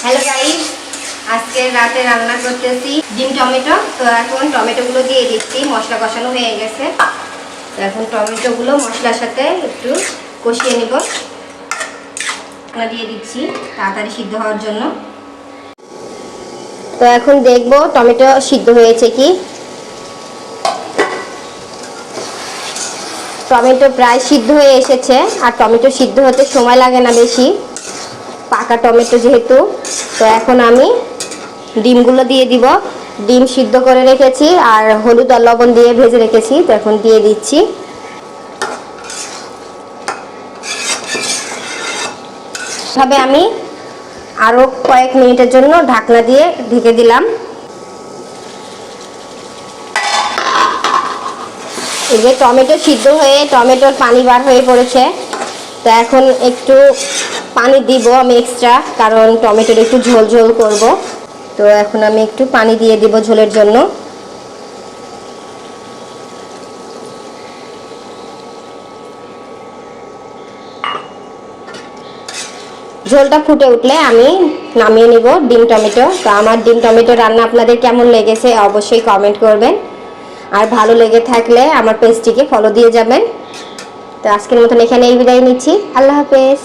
Hello guys, আজকে রাতে রান্না করতেছি ডিম টমেটো। তো এখন টমেটোগুলো দিয়ে দিচ্ছি, মশলা কষানো হয়ে গেছে। তো এখন টমেটোগুলো মশলার সাথে একটু কষিয়ে নিব। দিয়ে দিচ্ছি তাড়াতাড়ি সিদ্ধ হওয়ার জন্য। তো এখন দেখবো টমেটো সিদ্ধ হয়েছে কি। টমেটো প্রায় সিদ্ধ হয়ে এসেছে, আর টমেটো সিদ্ধ হতে সময় লাগে না বেশি, পাকা টমেটো যেহেতু। তো এখন আমি ডিমগুলো দিয়ে দিব। ডিম সিদ্ধ করে রেখেছি আর হলুদ আর লবণ দিয়ে ভেজে রেখেছি, তো এখন দিয়ে দিচ্ছি। এভাবে আমি আরও কয়েক মিনিটের জন্য ঢাকনা দিয়ে ঢেকে দিলাম। এই যে টমেটো সিদ্ধ হয়ে টমেটোর পানি বার হয়ে পড়েছে। তো এখন একটু পানি দিব আমি এক্সট্রা, কারণ টমেটোর একটু ঝোল ঝোল করব। তো এখন আমি একটু পানি দিয়ে দিব ঝোলের জন্য। ঝোলটা ফুটে উঠলে আমি নামিয়ে নিব ডিম টমেটো। তো আমার ডিম টমেটো রান্না আপনাদের কেমন লেগেছে অবশ্যই কমেন্ট করবেন, আর ভালো লেগে থাকলে আমার পেজটিকে ফলো দিয়ে যাবেন। তো আজকের মতন এখানেই বিদায় নিচ্ছি। আল্লাহ হাফেজ।